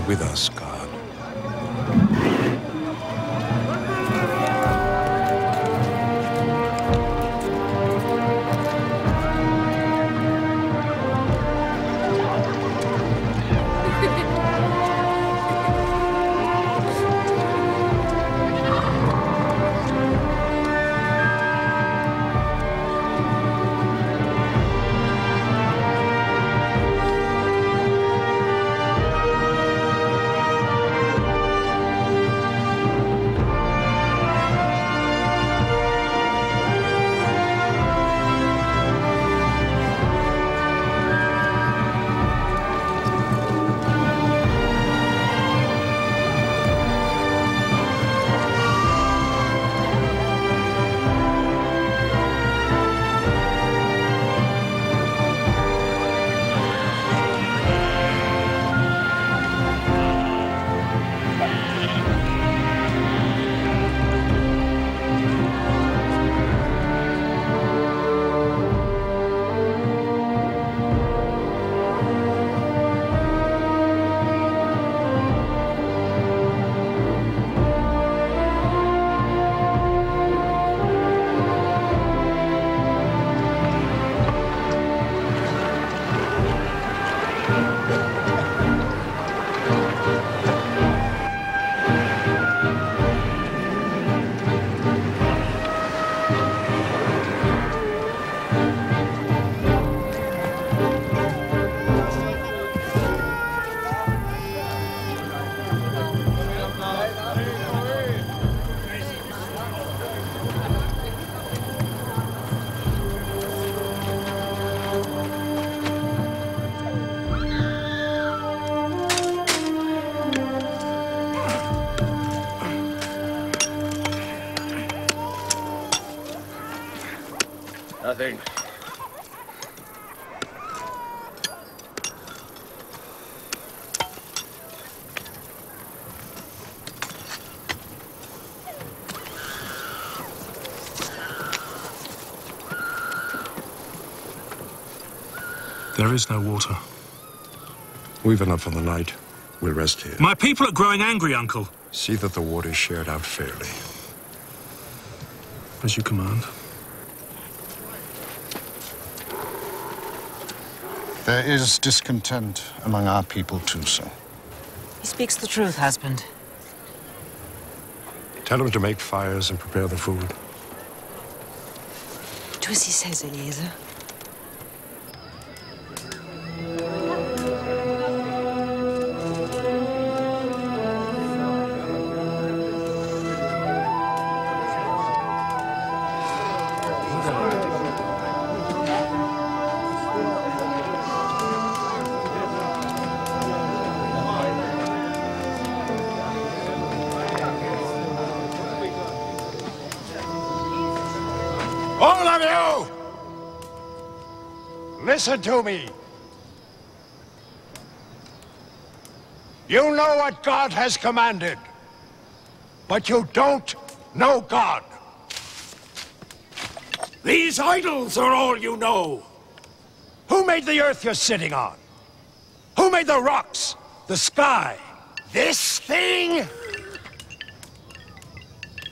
With us, God. Nothing. There is no water. We've enough for the night. We'll rest here. My people are growing angry, Uncle. See that the water is shared out fairly. As you command. There is discontent among our people too, sir. He speaks the truth, husband. Tell him to make fires and prepare the food. Do as he says, Eliezer. All of you! Listen to me. You know what God has commanded, but you don't know God. These idols are all you know. Who made the earth you're sitting on? Who made the rocks, the sky? This thing?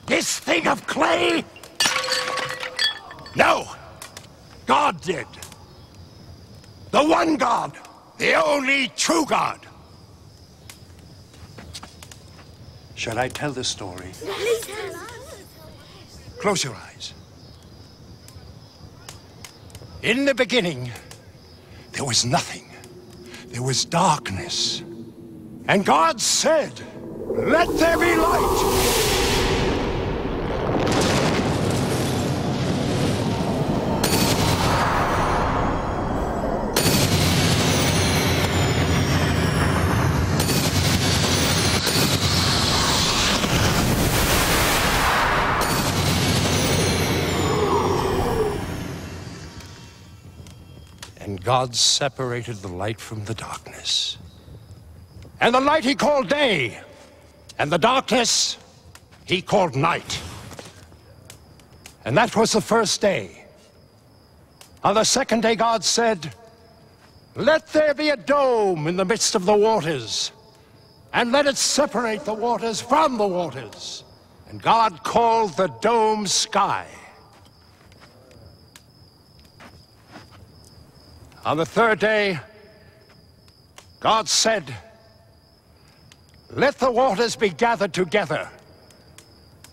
This thing of clay? No, God did. The one God, the only true God. Shall I tell the story? Please tell us. Close your eyes. In the beginning, there was nothing. There was darkness. And God said, "Let there be light." God separated the light from the darkness. And the light he called day, and the darkness he called night. And that was the first day. On the second day, God said, "Let there be a dome in the midst of the waters, and let it separate the waters from the waters." And God called the dome sky. On the third day, God said, "Let the waters be gathered together,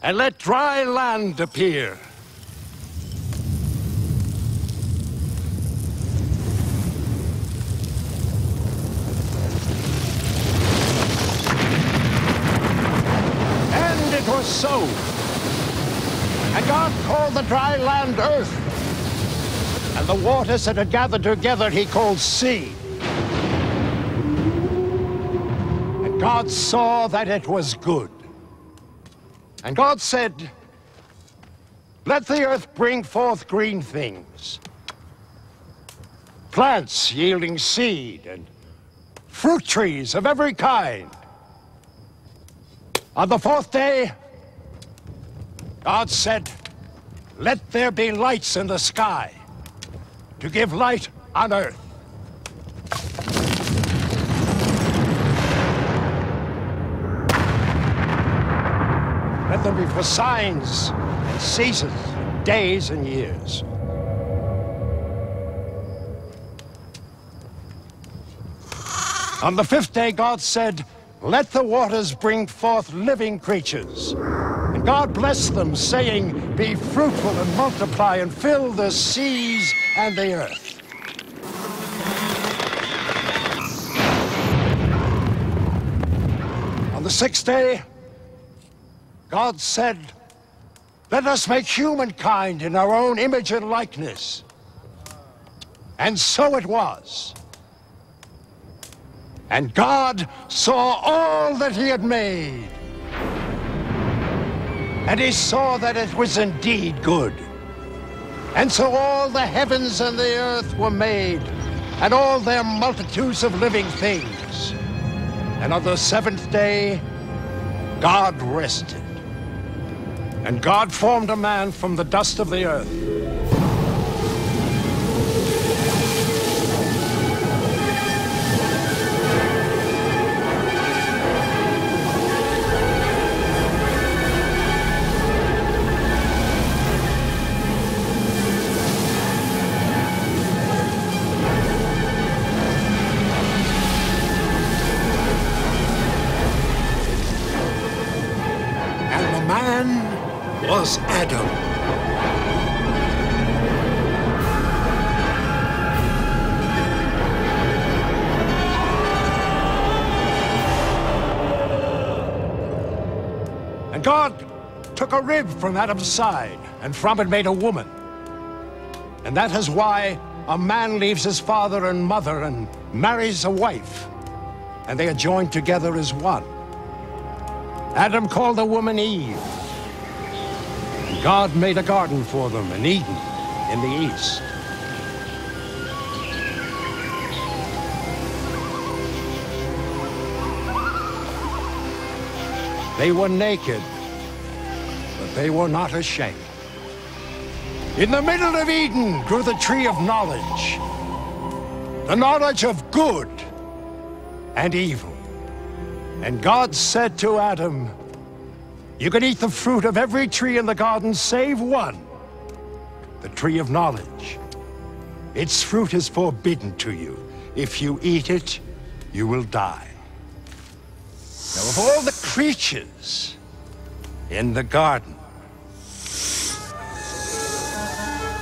and let dry land appear." And it was so. And God called the dry land earth, and the waters that had gathered together he called sea. And God saw that it was good. And God said, "Let the earth bring forth green things, plants yielding seed, and fruit trees of every kind." On the fourth day, God said, "Let there be lights in the sky to give light on earth." Let them be for signs and seasons, days and years. On the fifth day, God said, "Let the waters bring forth living creatures." And God blessed them, saying, "Be fruitful and multiply and fill the seas and the earth." On the sixth day, God said, "Let us make humankind in our own image and likeness." And so it was. And God saw all that he had made, and he saw that it was indeed good. And so all the heavens and the earth were made, and all their multitudes of living things. And on the seventh day, God rested. And God formed a man from the dust of the earth. Was Adam. And God took a rib from Adam's side, and from it made a woman. And that is why a man leaves his father and mother and marries a wife, and they are joined together as one. Adam called the woman Eve. God made a garden for them in Eden in the east. They were naked, but they were not ashamed. In the middle of Eden grew the tree of knowledge, the knowledge of good and evil. And God said to Adam, "You can eat the fruit of every tree in the garden save one, the tree of knowledge. Its fruit is forbidden to you. If you eat it, you will die." Now, of all the creatures in the garden,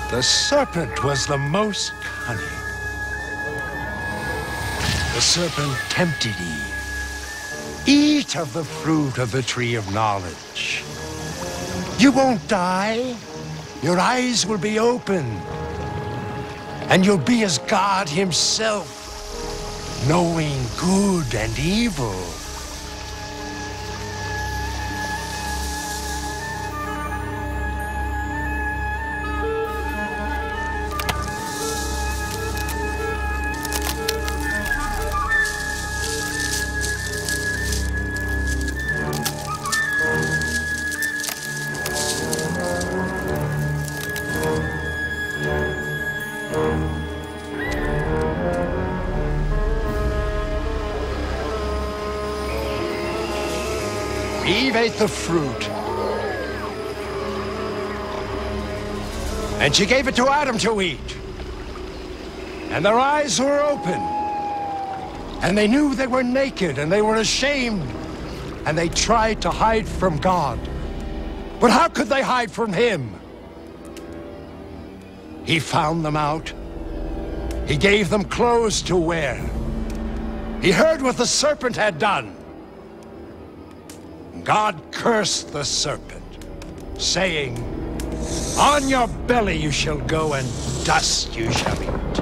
the serpent was the most cunning. The serpent tempted Eve. "Eat of the fruit of the tree of knowledge. You won't die. Your eyes will be opened, and you'll be as God himself, knowing good and evil." Eve ate the fruit. And she gave it to Adam to eat. And their eyes were open. And they knew they were naked and they were ashamed. And they tried to hide from God. But how could they hide from him? He found them out. He gave them clothes to wear. He heard what the serpent had done. God cursed the serpent, saying, "On your belly you shall go, and dust you shall eat."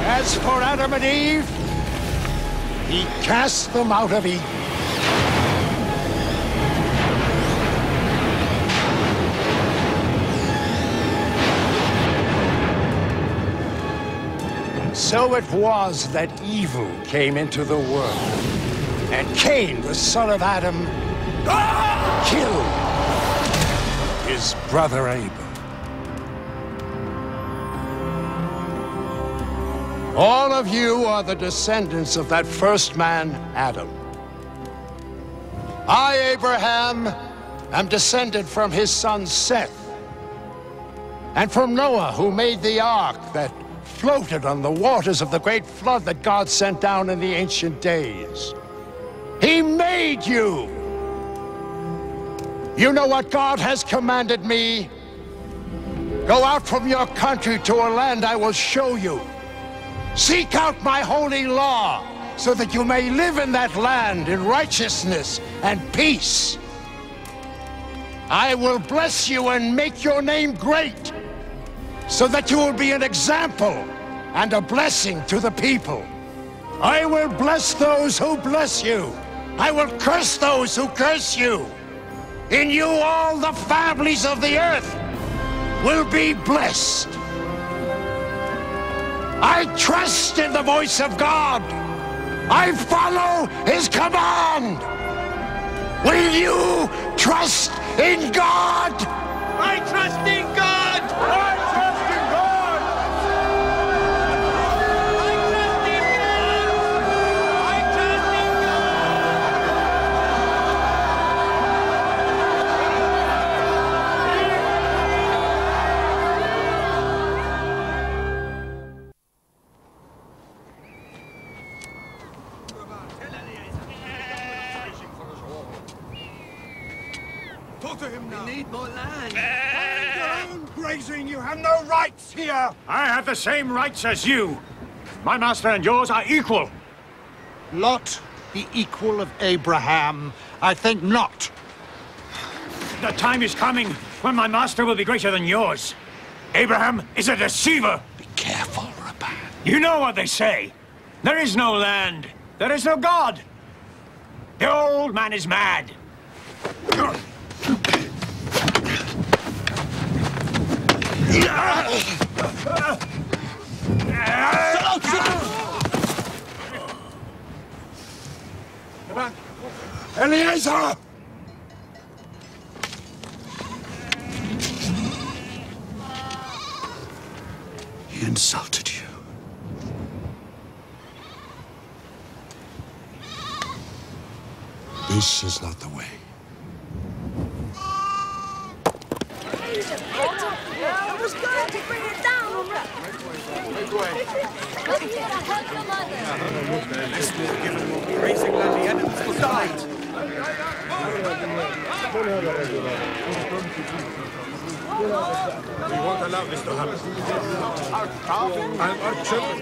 As for Adam and Eve, he cast them out of Eden. So it was that evil came into the world, and Cain, the son of Adam, killed his brother Abel. All of you are the descendants of that first man, Adam. I, Abraham, am descended from his son Seth, and from Noah, who made the ark that floated on the waters of the great flood that God sent down in the ancient days. He made you. You know what God has commanded me? Go out from your country to a land I will show you. Seek out my holy law, so that you may live in that land in righteousness and peace. I will bless you and make your name great, so that you will be an example and a blessing to the people. I will bless those who bless you. I will curse those who curse you. In you all the families of the earth will be blessed. I trust in the voice of God. I follow his command. Will you trust in God? I trust in God! I trust in God! I trust in God! I trust in Talk to him now. We need more land. Grazing, you have no rights here. I have the same rights as you. My master and yours are equal. Lot, the equal of Abraham? I think not. The time is coming when my master will be greater than yours. Abraham is a deceiver. Be careful, Rabban. You know what they say. There is no land. There is no God. The old man is mad. Eliezer! He insulted you. This is not the way. I was going to bring it down. Make way. This will give him more grazing land. The enemies will die. We won't allow this to happen. Our cow and our children.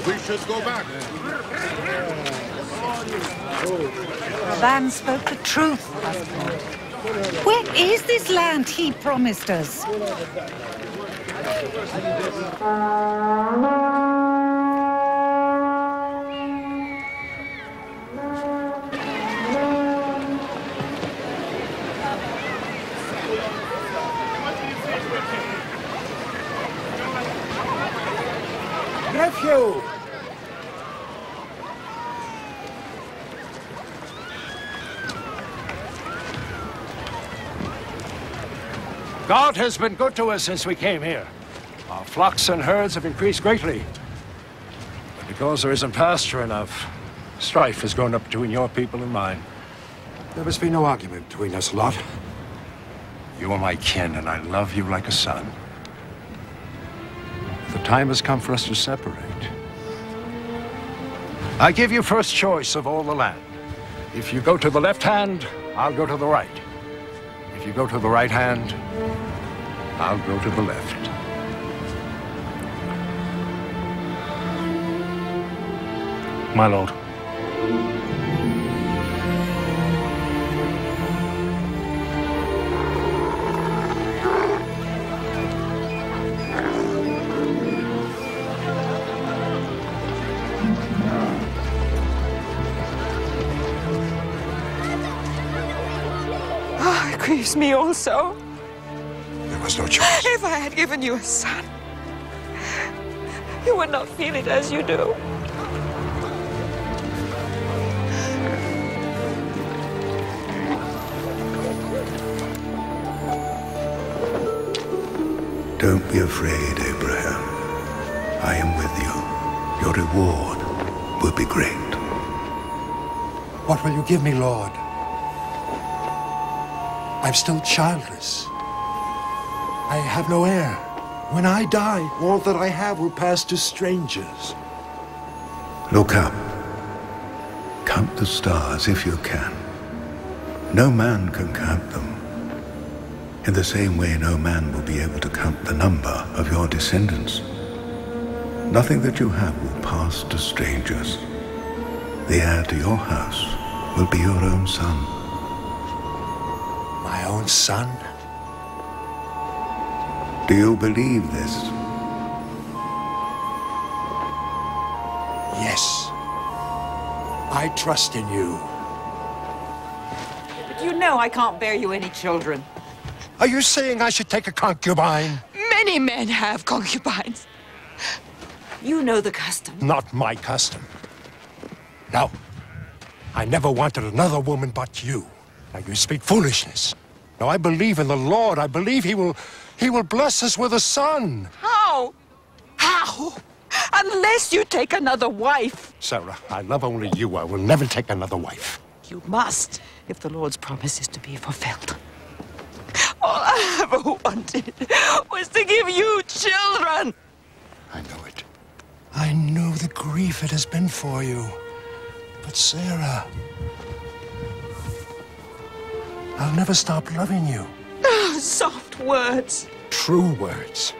We should go back. Rabban spoke the truth, husband. Where is this land he promised us? Nephew! God has been good to us since we came here. Our flocks and herds have increased greatly. But because there isn't pasture enough, strife has grown up between your people and mine. There must be no argument between us, Lot. You are my kin, and I love you like a son. The time has come for us to separate. I give you first choice of all the land. If you go to the left hand, I'll go to the right. If you go to the right hand, I'll go to the left. My lord. Oh, it grieves me also. There was no choice. If I had given you a son, you would not feel it as you do. Don't be afraid, Abraham. I am with you. Your reward will be great. What will you give me, Lord? I'm still childless. I have no heir. When I die, all that I have will pass to strangers. Look up. Count the stars if you can. No man can count them. In the same way, no man will be able to count the number of your descendants. Nothing that you have will pass to strangers. The heir to your house will be your own son. My own son? Do you believe this? Yes. I trust in you. But you know I can't bear you any children. Are you saying I should take a concubine? Many men have concubines. You know the custom. Not my custom. No. I never wanted another woman but you. Now you speak foolishness. Now I believe in the Lord. I believe He will bless us with a son. How? How? Unless you take another wife. Sarah, I love only you. I will never take another wife. You must, if the Lord's promise is to be fulfilled. All I ever wanted was to give you children. I know it. I know the grief it has been for you. But Sarah, I'll never stop loving you. Soft words. True words.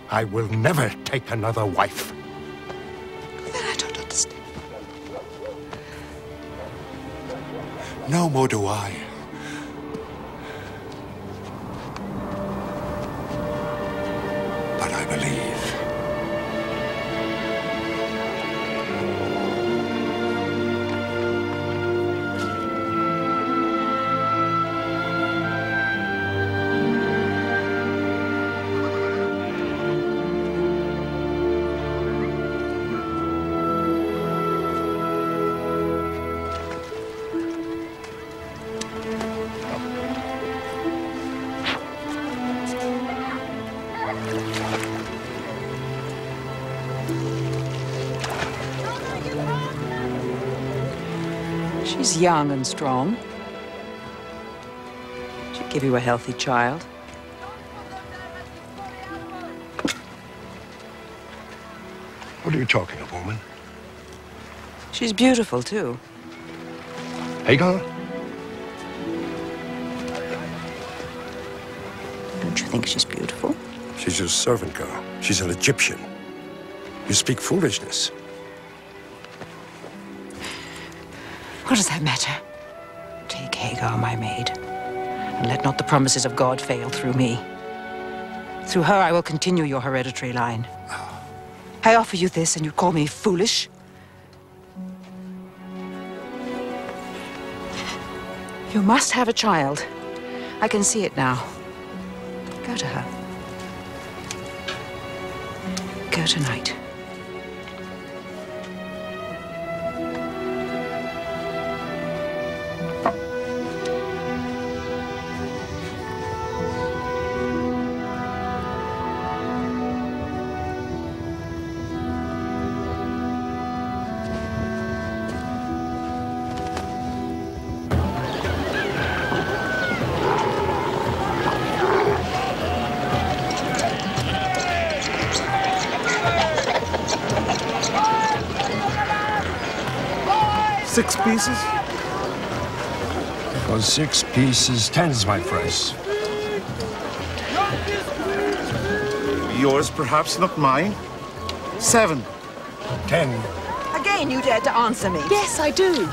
I will never take another wife. Then I don't understand. No more do I. But I believe. She's young and strong. She'd give you a healthy child. What are you talking of, woman? She's beautiful, too. Hagar? Don't you think she's beautiful? She's your servant girl. She's an Egyptian. You speak foolishness. What does that matter? Take Hagar, my maid, and let not the promises of God fail through me. Through her, I will continue your hereditary line. I offer you this, and you call me foolish? You must have a child. I can see it now. Go to her. Go tonight. 6 pieces? For 6 pieces, 10's my price. Yours, perhaps, not mine. 7. 10. Again, you dare to answer me. Yes, I do.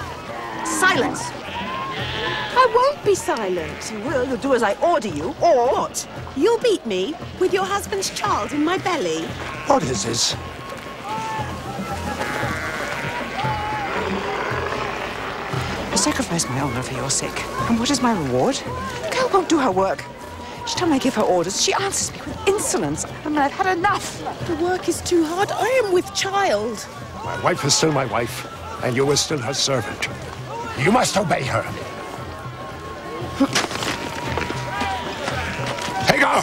Silence. I won't be silent. You will. You'll do as I order you, or what? You'll beat me with your husband's child in my belly. What is this? I sacrifice my honor for your sake. And what is my reward? The girl won't do her work. Each time I give her orders, she answers me with insolence. I mean, I've had enough. The work is too hard. I am with child. My wife is still my wife, and you are still her servant. You must obey her. Hagar!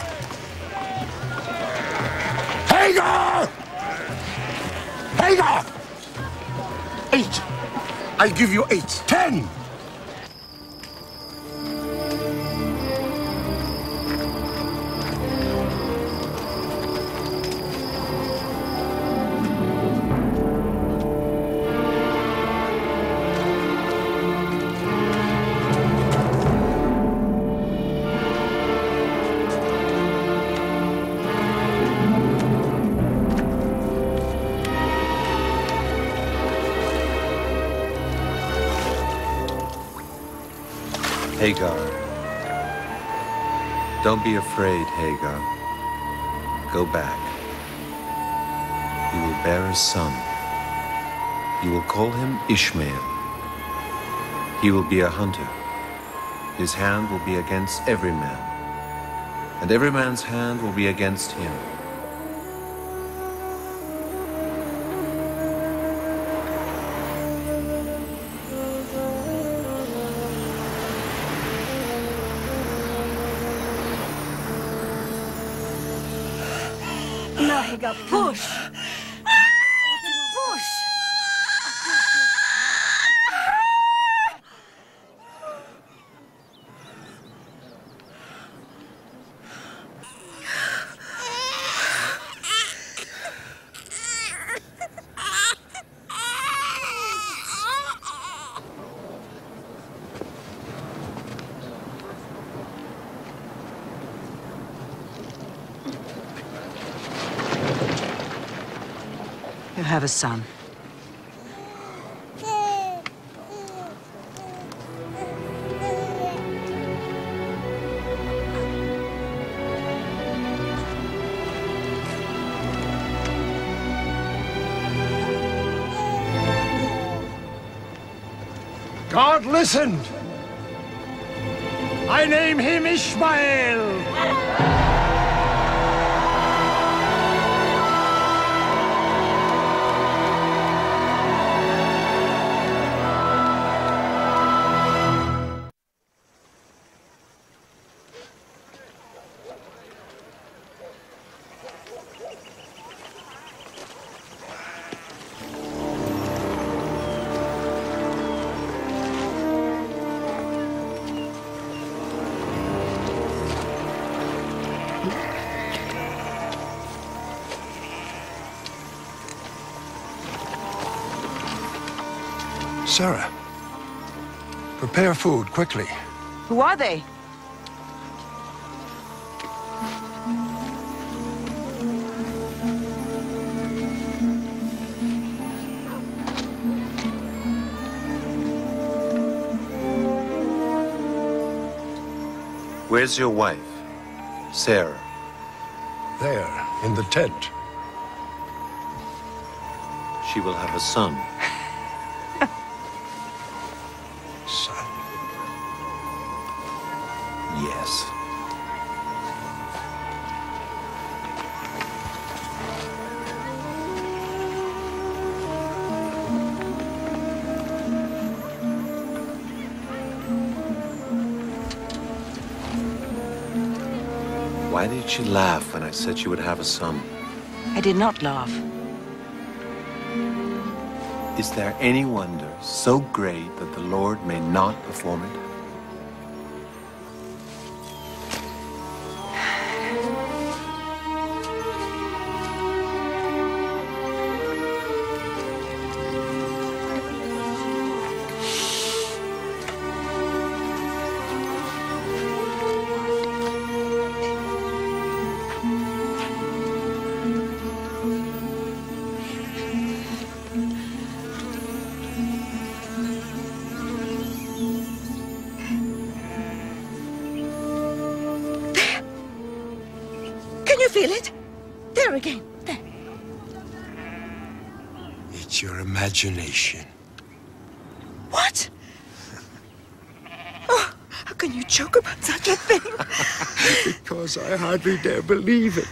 Hagar! Hagar! 8. I'll give you 8. 10! Hagar. Don't be afraid, Hagar. Go back. You will bear a son. You will call him Ishmael. He will be a hunter. His hand will be against every man, and every man's hand will be against him. No, Hagar, push. Push. You have a son. God listened. I name him Ishmael. Sarah, prepare food quickly. Who are they? Where's your wife, Sarah? There, in the tent. She will have a son. Son? Yes. Why did she laugh when I said she would have a son? I did not laugh. Is there any wonder so great that the Lord may not perform it? you feel it? There again. There. It's your imagination. What? Oh, how can you joke about such a thing? Because I hardly dare believe it.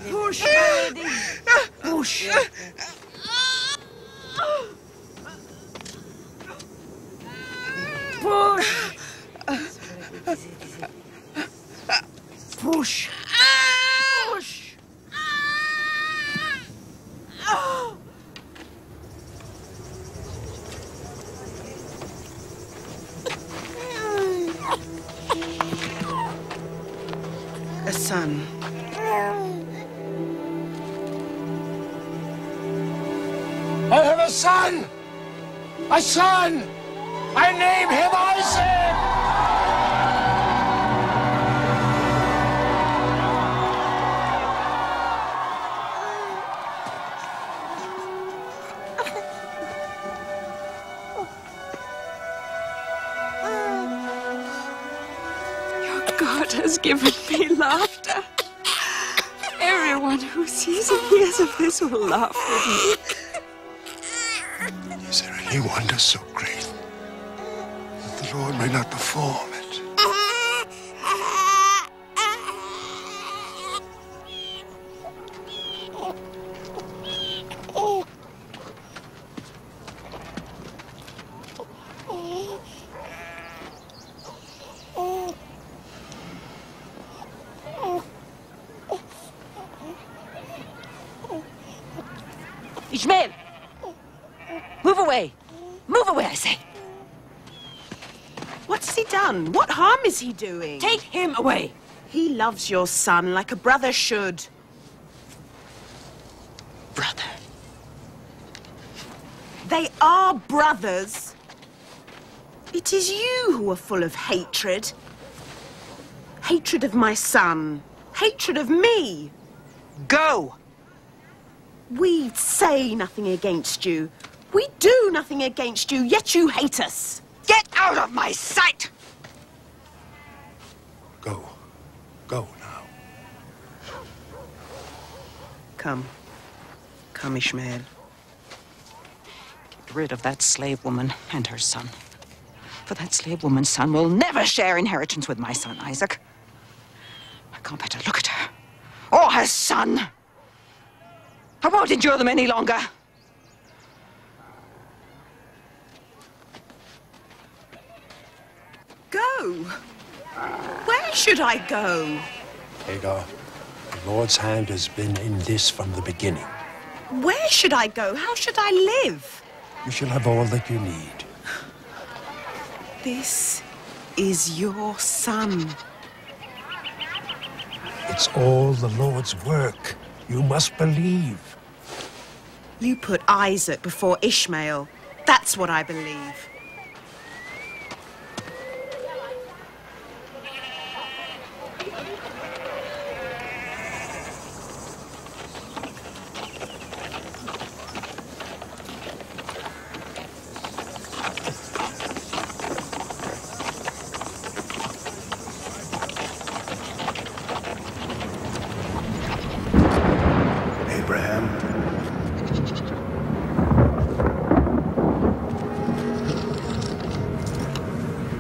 Push, lady. Push. Push. Push. Push. A son. I have a son! A son! I name him Isaac! Your God has given me laughter. Everyone who sees and hears of this will laugh with me. Is there any wonder so great that the Lord may not perform it? Ishmael! Move away! Move away, I say! What's he done? What harm is he doing? Take him away! He loves your son like a brother should. Brother. They are brothers. It is you who are full of hatred. Hatred of my son. Hatred of me. Go! We say nothing against you. We do nothing against you, yet you hate us. Get out of my sight! Go. Go now. Come. Come, Ishmael. Get rid of that slave woman and her son. For that slave woman's son will never share inheritance with my son, Isaac. I can't bear to look at her. Or her son. I won't endure them any longer. Go. Where should I go? Hagar, the Lord's hand has been in this from the beginning. Where should I go? How should I live? You shall have all that you need. This is your son. It's all the Lord's work. You must believe. You put Isaac before Ishmael. That's what I believe.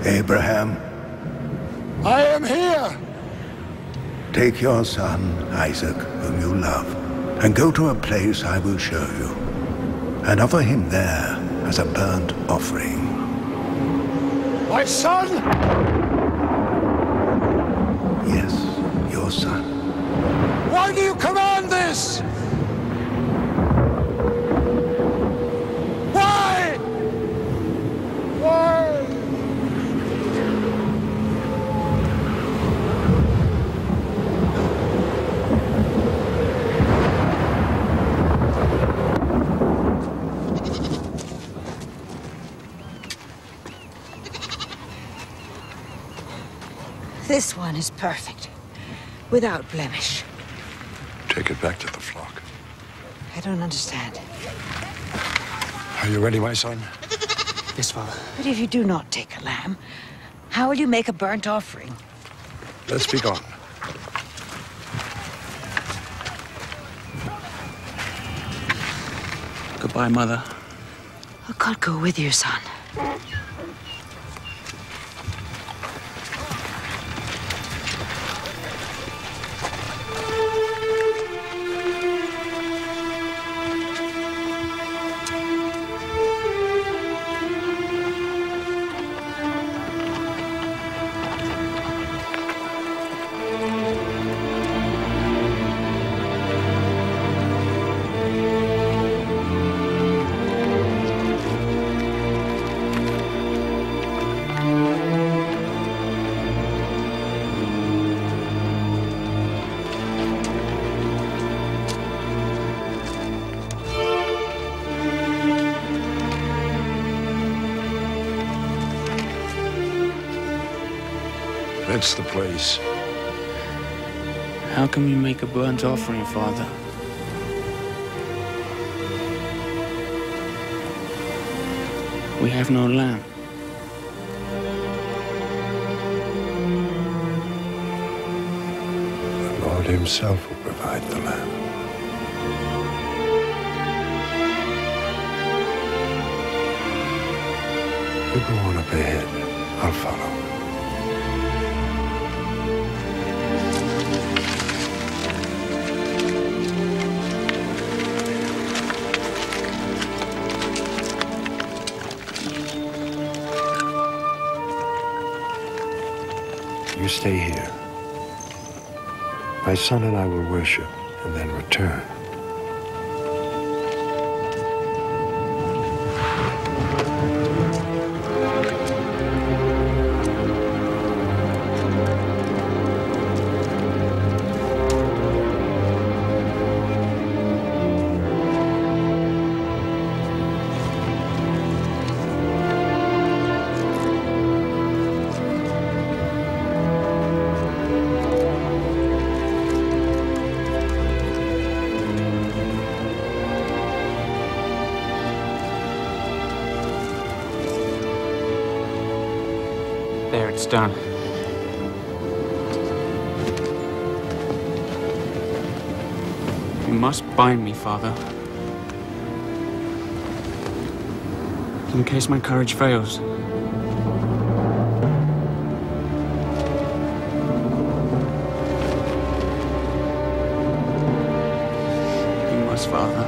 Abraham. I am here! Take your son, Isaac, whom you love, and go to a place I will show you, and offer him there as a burnt offering. My son? Yes, your son. Why do you command this? Why? Why? This one is perfect, without blemish. Take it back to the flock. I don't understand. Are you ready, my son? Yes, Father. But if you do not take a lamb, how will you make a burnt offering? Let's be gone. Goodbye, Mother. Oh, God go with you, son. That's the place. How can we make a burnt offering, Father? We have no lamb. The Lord himself will provide the lamb. You go on up ahead. I'll follow. You stay here. My son and I will worship and then return. There, it's done. You must bind me, Father. In case my courage fails. You must, Father.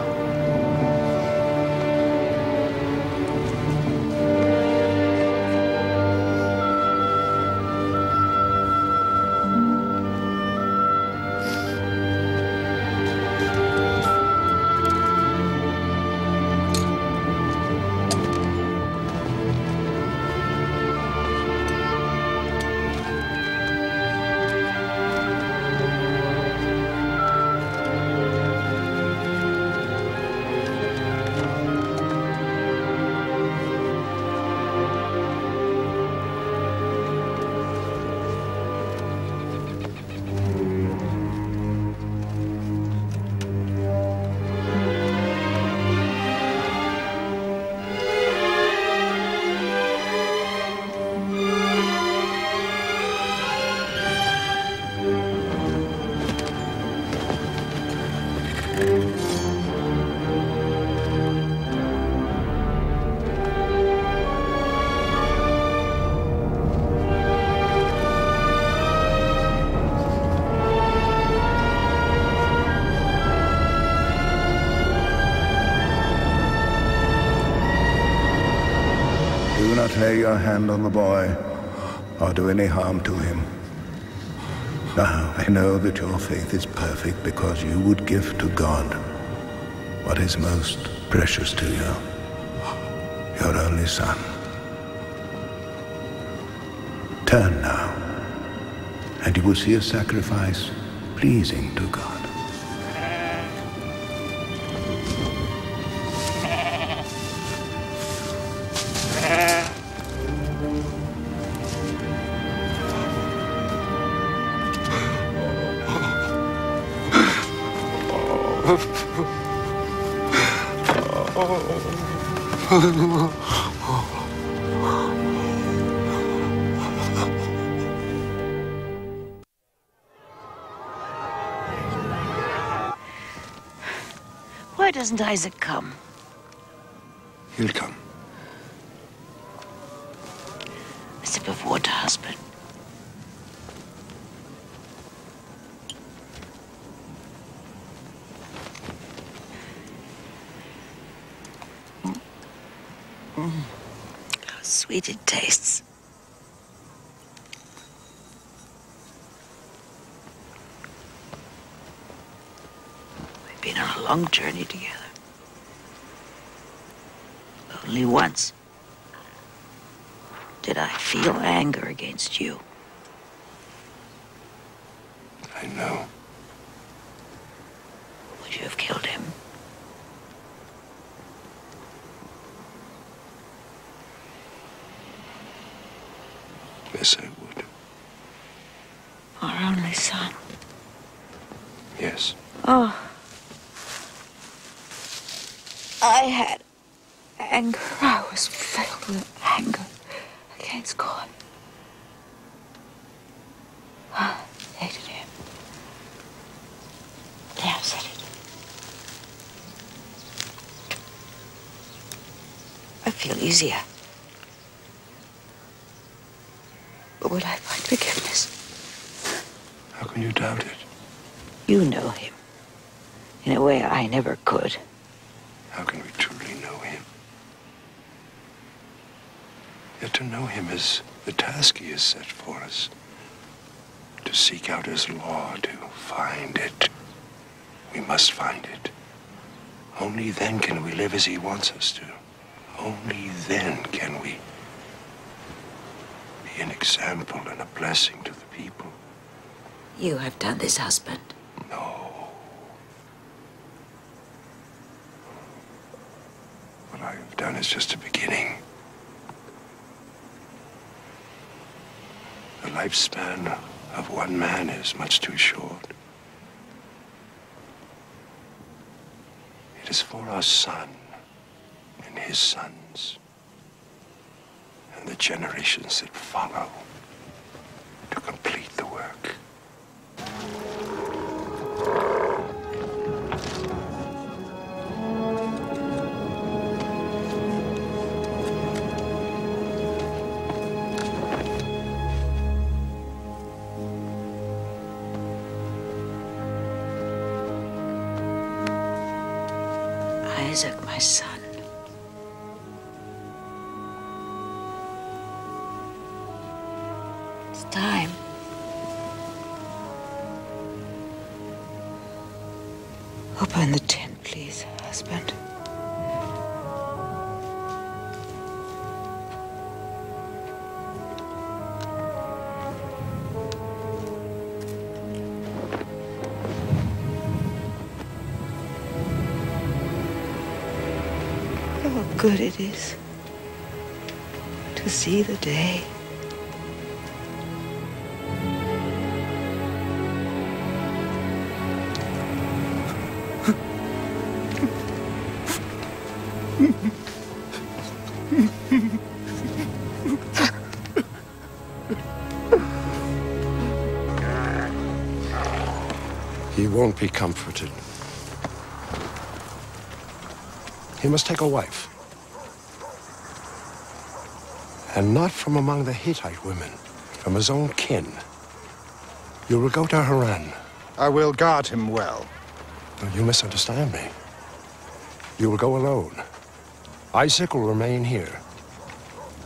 Do not lay your hand on the boy, or do any harm to him. Now, I know that your faith is perfect because you would give to God what is most precious to you, your only son. Turn now, and you will see a sacrifice pleasing to God. Why doesn't Isaac come? He'll come. A sip of water, husband. How sweet it tastes. We've been on a long journey together. Only once did I feel anger against you. I know. Would you have killed him? Yes, I would. Our only son. Yes. Oh. I had anger. I was filled with anger against God. I hated him. Yeah, I said it. I feel easier. But will I find forgiveness? How can you doubt it? You know him in a way I never could. How can we truly know him? Yet to know him is the task he has set for us. To seek out his law, to find it. We must find it. Only then can we live as he wants us to. Only then can we be an example and a blessing to the people. You have done this, husband. No. What I have done is just a beginning. The lifespan of one man is much too short. It is for our son and his sons and the generations that follow to complete the work. Isaac, my son. It's time. Open the tent, please, husband. How good it is to see the day. He won't be comforted. He must take a wife. And not from among the Hittite women, from his own kin. You will go to Haran. I will guard him well. No, you misunderstand me. You will go alone. Isaac will remain here.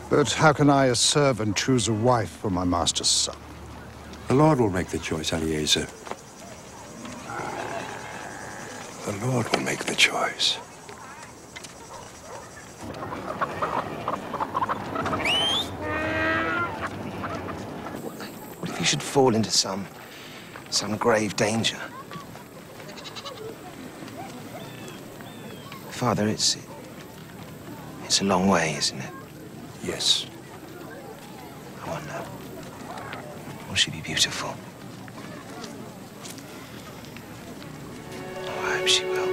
But how can I, a servant, choose a wife for my master's son? The Lord will make the choice, Eliezer. The Lord will make the choice. What if you should fall into some grave danger? Father, it's a long way, isn't it? Yes. I wonder, will she be beautiful? Oh, I hope she will.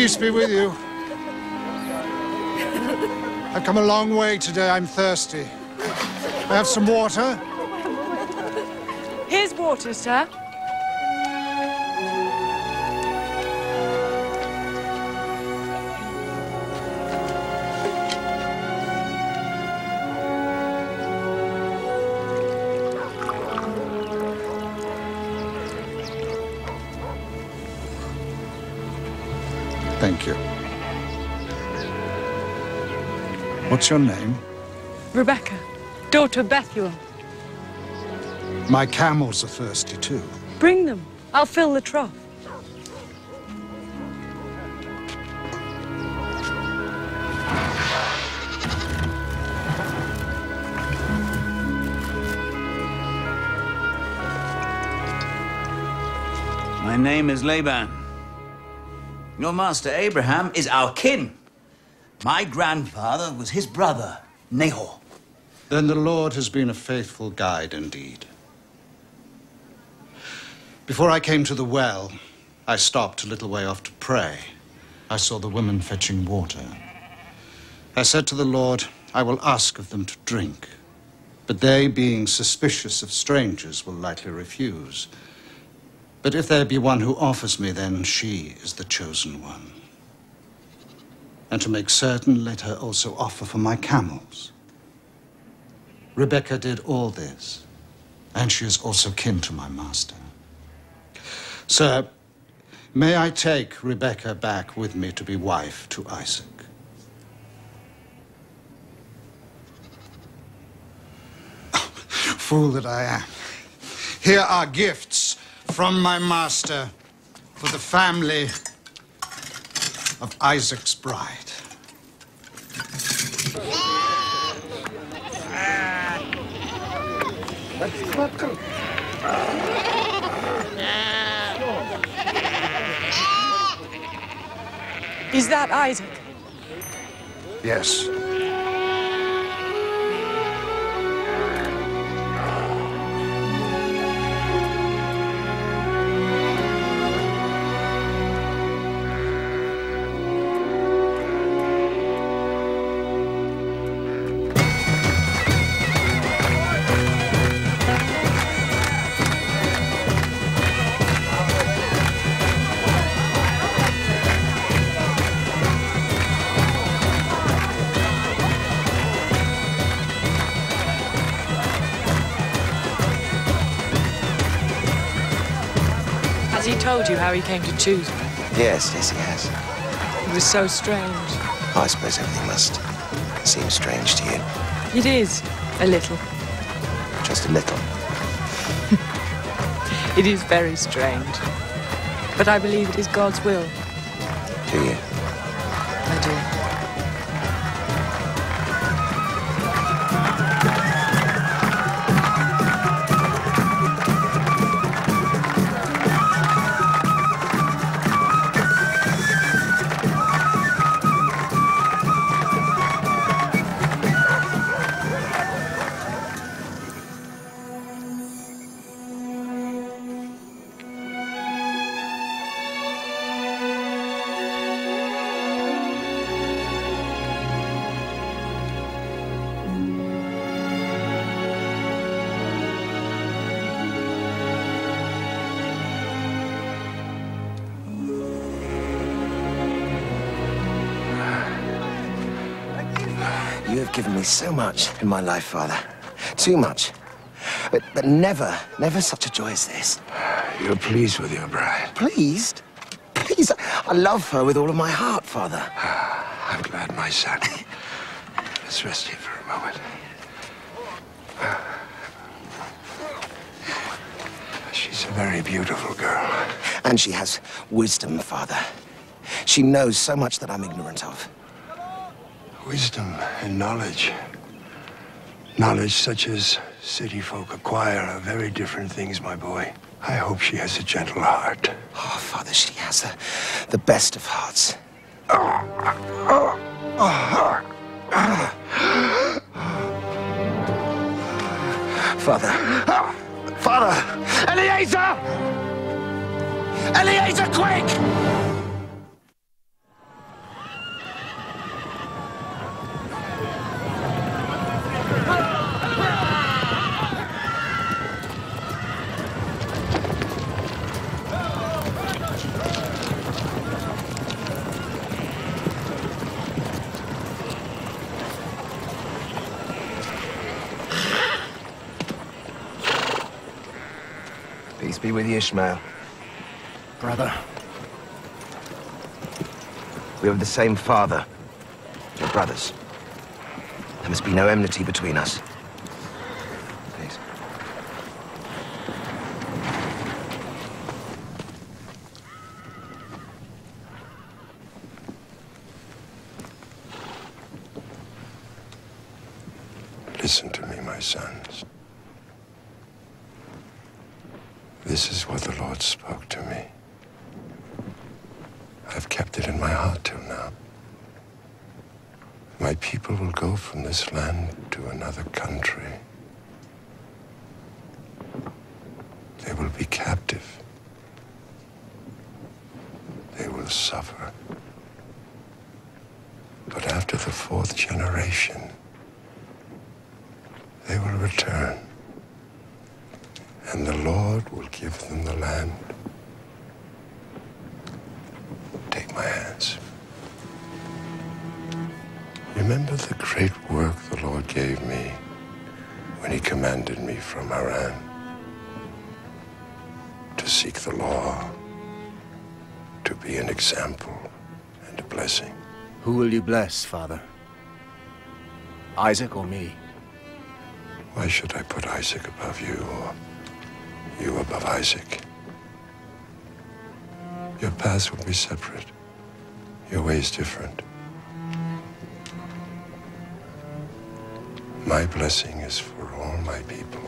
Peace be with you. I've come a long way today. I'm thirsty. I have some water. Here's water, sir. Thank you. What's your name? Rebecca, daughter of Bethuel. My camels are thirsty too. Bring them. I'll fill the trough. My name is Laban. Your master Abraham is our kin. My grandfather was his brother, Nahor. Then the Lord has been a faithful guide indeed. Before I came to the well, I stopped a little way off to pray. I saw the women fetching water. I said to the Lord, I will ask of them to drink. But they, being suspicious of strangers, will likely refuse. But if there be one who offers me, then she is the chosen one. And to make certain, let her also offer for my camels. Rebecca did all this, and she is also kin to my master. Sir, may I take Rebecca back with me to be wife to Isaac? Fool that I am. Here are gifts from my master for the family of Isaac's bride. Is that Isaac? Yes. Has he told you how he came to choose me? Yes, he has. It was so strange. I suppose everything must seem strange to you. It is, a little. Just a little. It is very strange. But I believe it is God's will. Do you? I do. You have given me so much in my life, Father. Too much. But never such a joy as this. You're pleased with your bride? Pleased? Please, I love her with all of my heart, Father. I'm glad, my son. Let's rest here for a moment. She's a very beautiful girl. And she has wisdom, Father. She knows so much that I'm ignorant of. Wisdom and knowledge. Knowledge such as city folk acquire are very different things, my boy. I hope she has a gentle heart. Oh, Father, she has the best of hearts. Father. Father! Eliezer! Eliezer, quick! Peace be with you, Ishmael. Brother. We have the same father. We're brothers. There must be no enmity between us. Please. Listen to me, my sons. This is what the Lord spoke to me. I've kept it in my heart till now. My people will go from this land to another country. They will be captive. They will suffer. But after the 4th generation, they will return. And the Lord will give them the land. Take my hands. Remember the great work the Lord gave me when he commanded me from Haran to seek the law, to be an example and a blessing. Who will you bless, Father? Isaac or me? Why should I put Isaac above you or you above Isaac? Your paths will be separate, your ways different. My blessing is for all my people.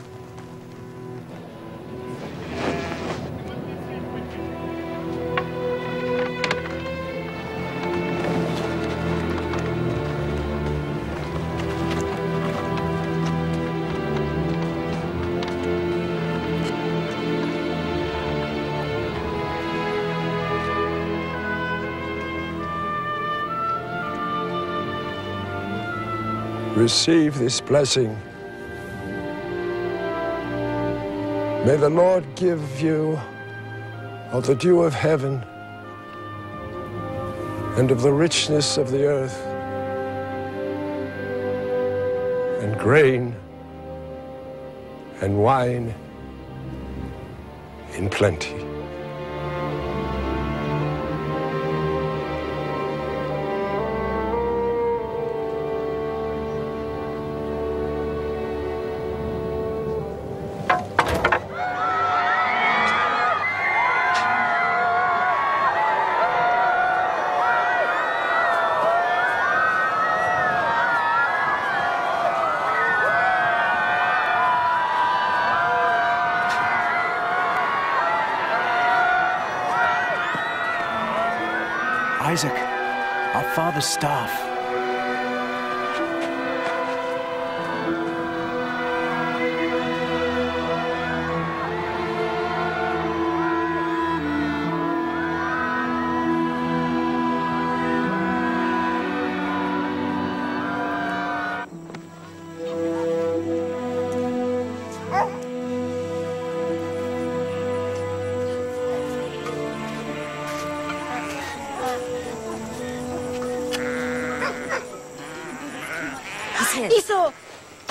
Receive this blessing. May the Lord give you of the dew of heaven and of the richness of the earth and grain and wine in plenty. Isaac, our father's staff.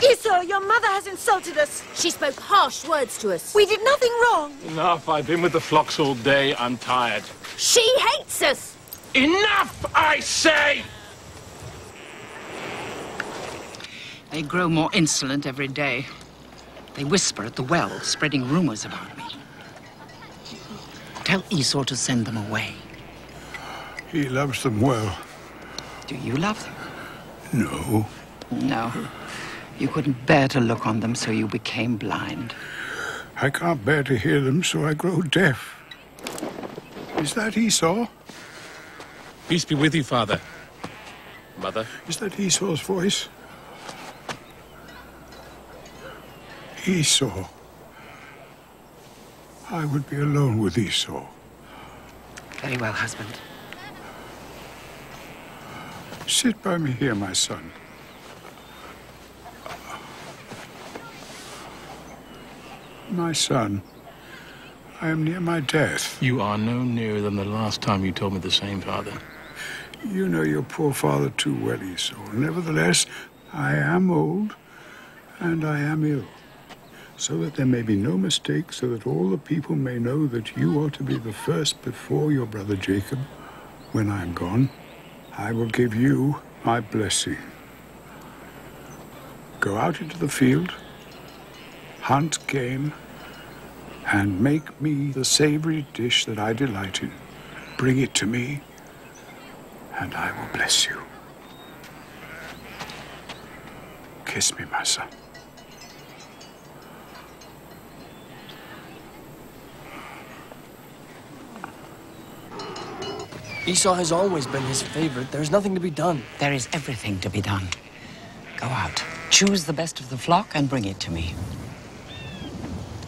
Esau, your mother has insulted us. She spoke harsh words to us. We did nothing wrong. Enough. I've been with the flocks all day. I'm tired. She hates us. Enough, I say! They grow more insolent every day. They whisper at the well, spreading rumors about me. Tell Esau to send them away. He loves them well. Do you love them? No. No. You couldn't bear to look on them, so you became blind. I can't bear to hear them, so I grow deaf. Is that Esau? Peace be with you, Father. Mother. Is that Esau's voice? Esau. I would be alone with Esau. Very well, husband. Sit by me here, my son. My son, I am near my death. You are no nearer than the last time you told me the same, Father. You know your poor father too well, Esau. Nevertheless, I am old, and I am ill. so that there may be no mistake, so that all the people may know that you are to be the first before your brother Jacob. When I am gone, I will give you my blessing. Go out into the field, hunt game, and make me the savory dish that I delight in. Bring it to me, and I will bless you. Kiss me, my son. Esau has always been his favorite. There's nothing to be done. There is everything to be done. Go out, choose the best of the flock, and bring it to me.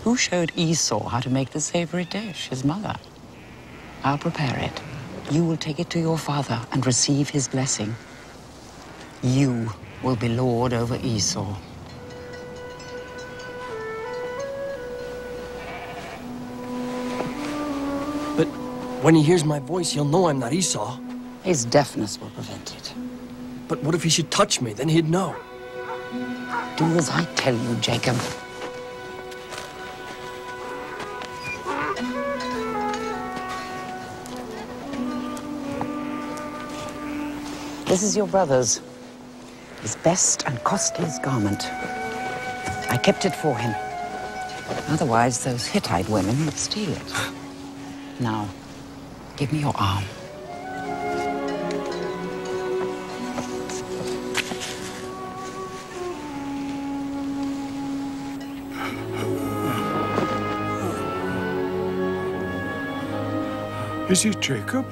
Who showed Esau how to make the savory dish? His mother. I'll prepare it. You will take it to your father and receive his blessing. You will be lord over Esau. But when he hears my voice, he'll know I'm not Esau. His deafness will prevent it. But what if he should touch me? Then he'd know. Do as I tell you, Jacob. This is your brother's. His best and costliest garment. I kept it for him. Otherwise, those Hittite women would steal it. Now, give me your arm. Is it Jacob?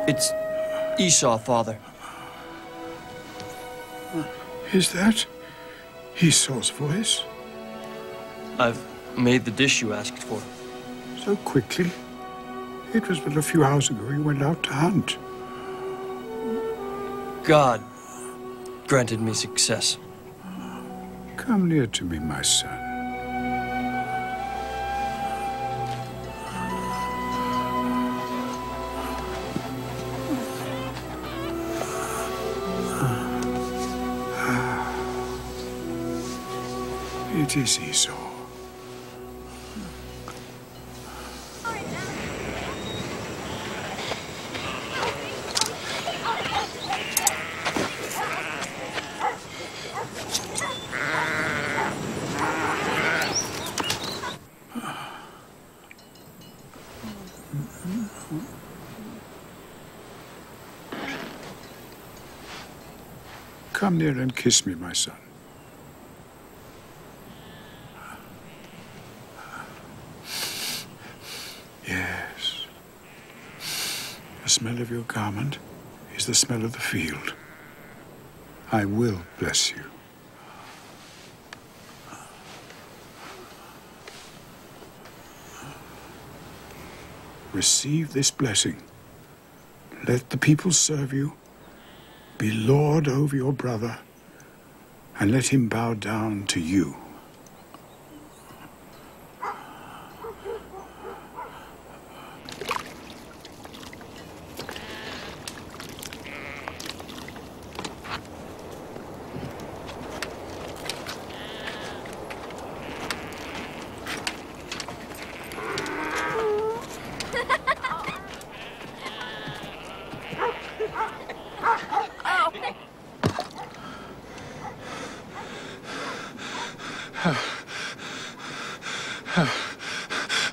It's Esau, Father. Is that Esau's voice? I've made the dish you asked for. So quickly? It was but a few hours ago you went out to hunt. God granted me success. Come near to me, my son. It is Esau. Come near and kiss me, my son. Yes. The smell of your garment is the smell of the field. I will bless you. Receive this blessing. Let the people serve you. Be lord over your brother, and let him bow down to you.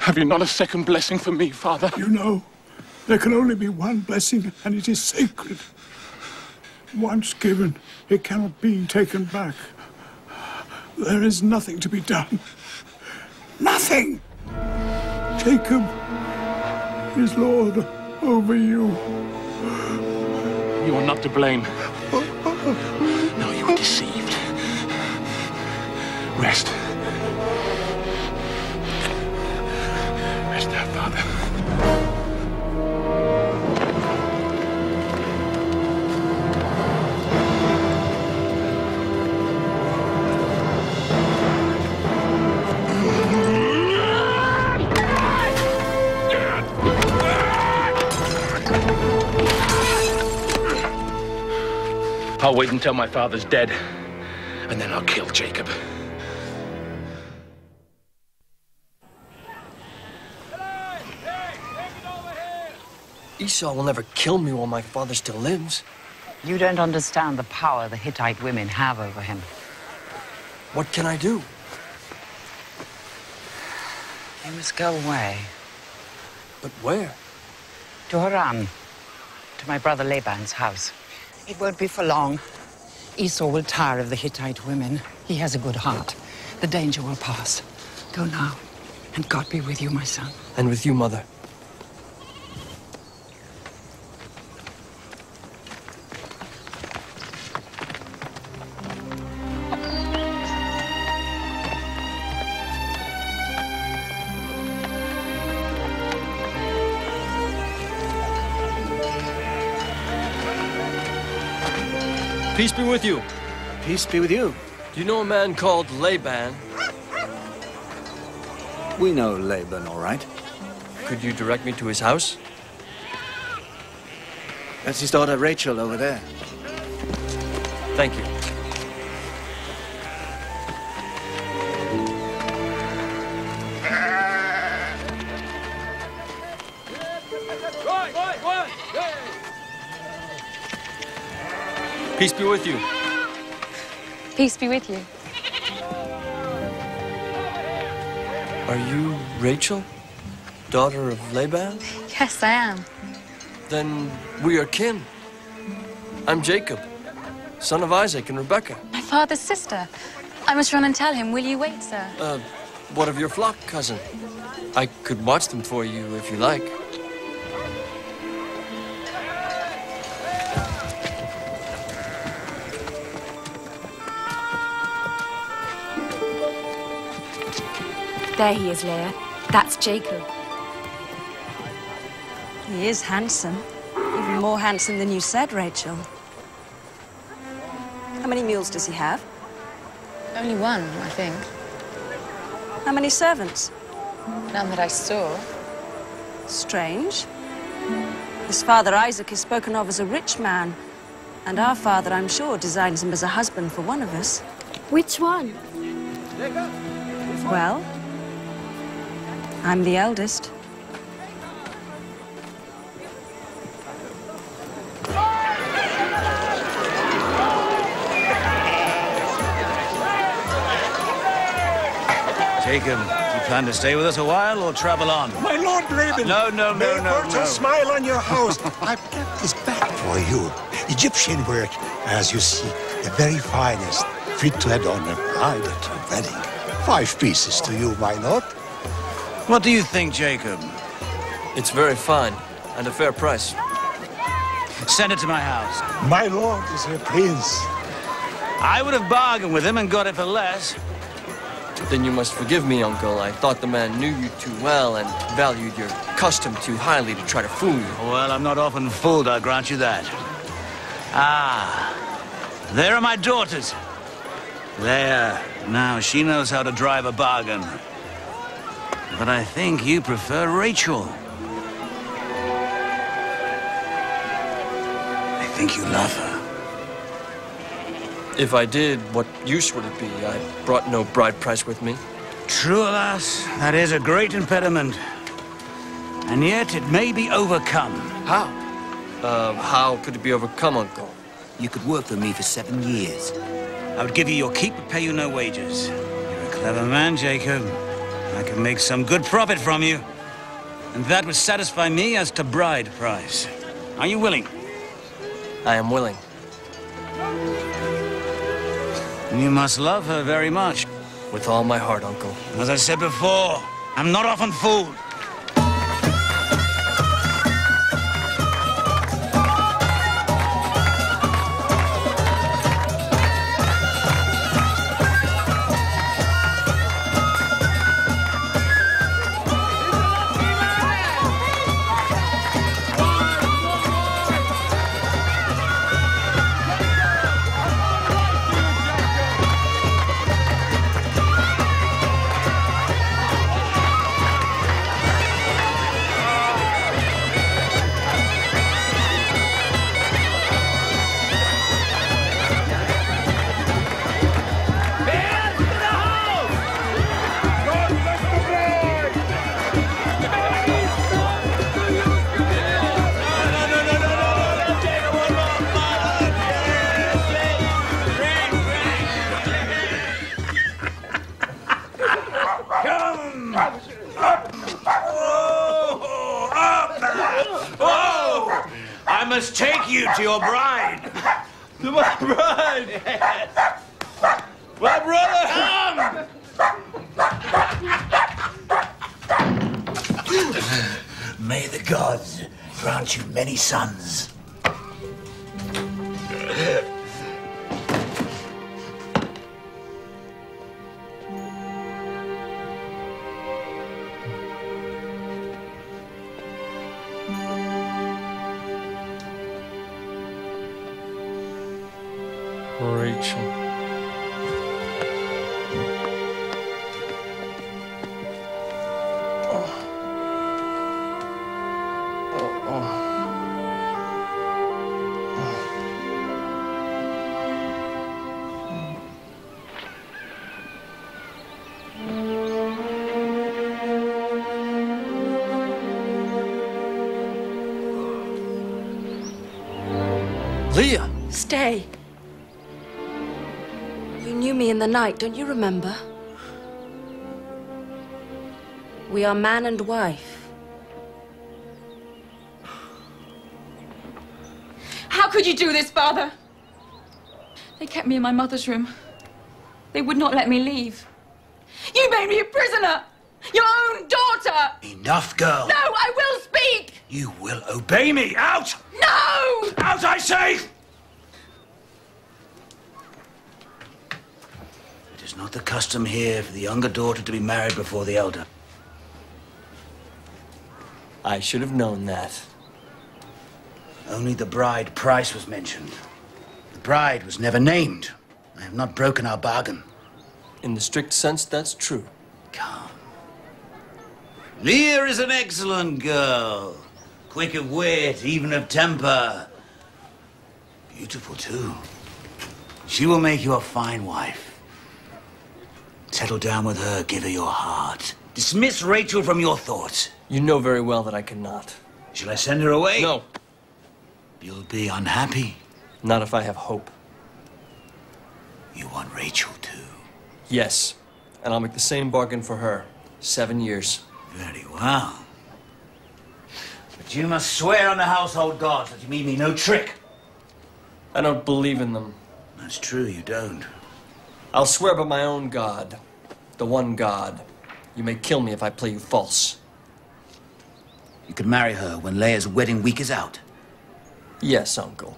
Have you not a second blessing for me, Father? You know, there can only be one blessing, and it is sacred. Once given, it cannot be taken back. There is nothing to be done. Nothing! Jacob is Lord over you. You are not to blame. No, you were deceived. Rest. Rest now, Father. I'll wait until my father's dead, and then I'll kill Jacob. Esau will never kill me while my father still lives. You don't understand the power the Hittite women have over him. What can I do? You must go away. But where? To Haran, to my brother Laban's house. It won't be for long. Esau will tire of the Hittite women. He has a good heart. The danger will pass. Go now, and God be with you, my son. And with you, Mother. Peace be with you. Peace be with you. Do you know a man called Laban? We know Laban, all right. Could you direct me to his house? That's his daughter Rachel over there. Thank you. Peace be with you. Peace be with you. Are you Rachel, daughter of Laban? Yes, I am. Then we are kin. I'm Jacob, son of Isaac and Rebekah. My father's sister. I must run and tell him. Will you wait, sir? What of your flock, cousin? I could watch them for you if you like. There he is, Leah. That's Jacob. He is handsome. Even more handsome than you said, Rachel. How many mules does he have? Only one, I think. How many servants? None that I saw. Strange. His father Isaac is spoken of as a rich man. And our father, I'm sure, designs him as a husband for one of us. Which one? Well, I'm the eldest. Jacob, you plan to stay with us a while or travel on? My Lord Laban! No. May fortune smile on your house. I've kept this bag for you. Egyptian work, as you see. The very finest. Fit to add on a bride at a wedding. 5 pieces to you, my lord. What do you think, Jacob? It's very fine, and a fair price. Send it to my house. My lord is a prince. I would have bargained with him and got it for less. Then you must forgive me, Uncle. I thought the man knew you too well and valued your custom too highly to try to fool you. Well, I'm not often fooled, I'll grant you that. Ah, there are my daughters. There. Now, she knows how to drive a bargain. But I think you prefer Rachel. I think you love her. If I did, what use would it be? I brought no bride price with me. True, alas, that is a great impediment. And yet it may be overcome. How? How could it be overcome, Uncle? You could work for me for 7 years. I would give you your keep but pay you no wages. You're a clever man, Jacob. I can make some good profit from you. And that would satisfy me as to bride price. Are you willing? I am willing. You must love her very much. With all my heart, Uncle. As I said before, I'm not often fooled. to your bride. To my bride! Yes. My brother! May the gods grant you many sons. Rachel. Leah! Stay. You knew me in the night, don't you remember? We are man and wife. How could you do this, Father? They kept me in my mother's room. They would not let me leave. You made me a prisoner! Your own daughter! Enough, girl. No, I will speak! You will obey me. Out! No! Out, I say! It is not the custom here for the younger daughter to be married before the elder. I should have known that. Only the bride price was mentioned. The bride was never named. I have not broken our bargain. In the strict sense, that's true. Come. Leah is an excellent girl. Quick of wit, even of temper. Beautiful, too. She will make you a fine wife. Settle down with her, give her your heart. Dismiss Rachel from your thoughts. You know very well that I cannot. Shall I send her away? No. You'll be unhappy. Not if I have hope. You want Rachel, too? Yes. And I'll make the same bargain for her. 7 years. Very well. But you must swear on the household gods that you mean me no trick. I don't believe in them. That's true, you don't. I'll swear by my own God. The one God. You may kill me if I play you false. You could marry her when Leia's wedding week is out. Yes, Uncle.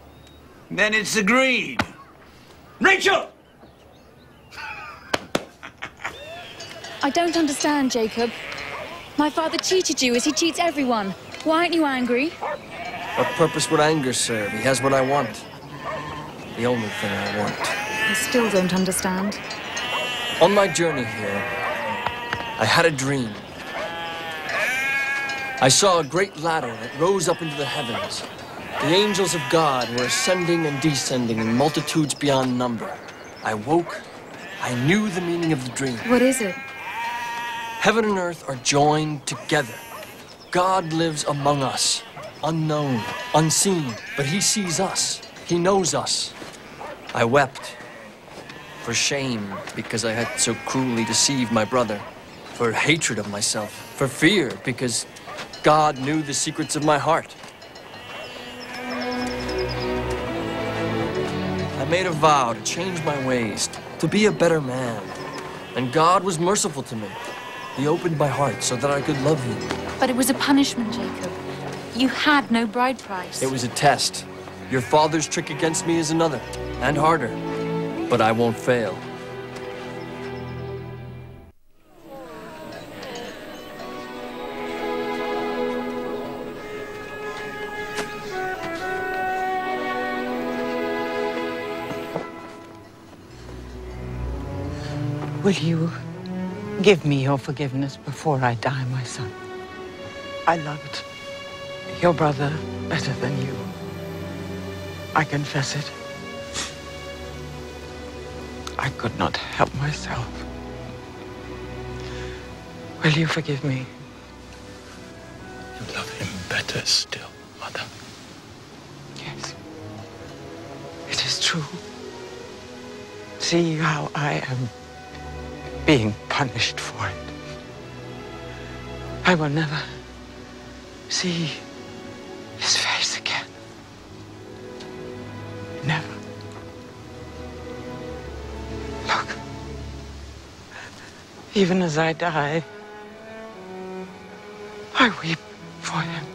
Then it's agreed. Rachel! I don't understand, Jacob. My father cheated you as he cheats everyone. Why aren't you angry? What purpose would anger serve? He has what I want. The only thing I want. I still don't understand. On my journey here, I had a dream. I saw a great ladder that rose up into the heavens. The angels of God were ascending and descending in multitudes beyond number. I woke. I knew the meaning of the dream. What is it? Heaven and earth are joined together. God lives among us, unknown, unseen, but he sees us. He knows us. I wept for shame because I had so cruelly deceived my brother, for hatred of myself, for fear because God knew the secrets of my heart. I made a vow to change my ways, to be a better man, and God was merciful to me. He opened my heart so that I could love him. But it was a punishment, Jacob. You had no bride price. It was a test. Your father's trick against me is another, and harder. But I won't fail. Will you give me your forgiveness before I die, my son? I loved your brother better than you. I confess it. I could not help myself. Will you forgive me? You love him better still, Mother. Yes. It is true. See how I am being punished for it. I will never see his face again. Even as I die, I weep for him.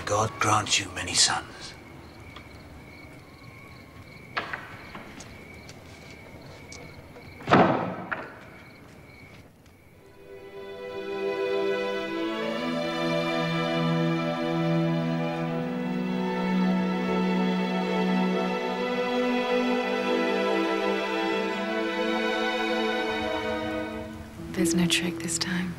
God grant you many sons. There's no trick this time.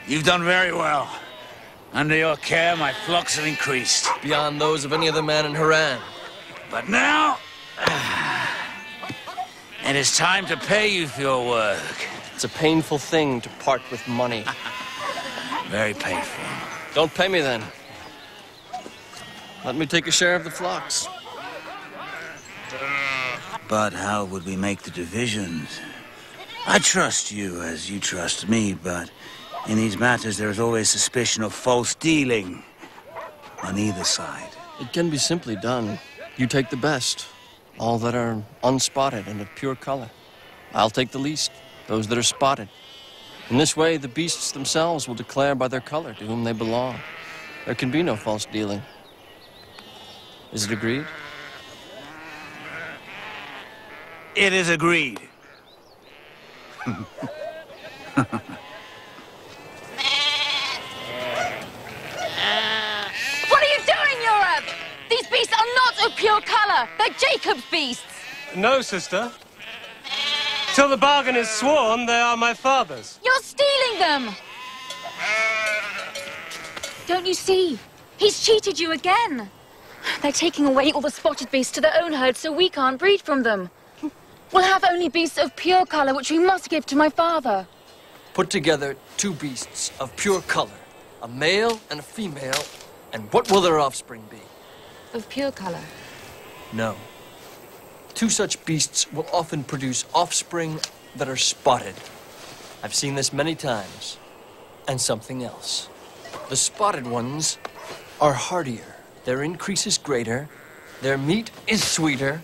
You've done very well. Under your care, my flocks have increased. Beyond those of any other man in Haran. But now, it is time to pay you for your work. It's a painful thing to part with money. Very painful. Don't pay me then. Let me take a share of the flocks. But how would we make the divisions? I trust you as you trust me, but in these matters there is always suspicion of false dealing on either side. It can be simply done. You take the best, all that are unspotted and of pure color. I'll take the least, those that are spotted. In this way, the beasts themselves will declare by their color to whom they belong. There can be no false dealing. Is it agreed? It is agreed. What are you doing, Europe? These beasts are not of pure color. They're Jacob's beasts. No, sister. Till the bargain is sworn, they are my father's. You're stealing them. Don't you see? He's cheated you again. They're taking away all the spotted beasts to their own herd so we can't breed from them. We'll have only beasts of pure color, which we must give to my father. Put together two beasts of pure color, a male and a female, and what will their offspring be? Of pure color? No. Two such beasts will often produce offspring that are spotted. I've seen this many times. And something else. The spotted ones are hardier. Their increase is greater. Their meat is sweeter.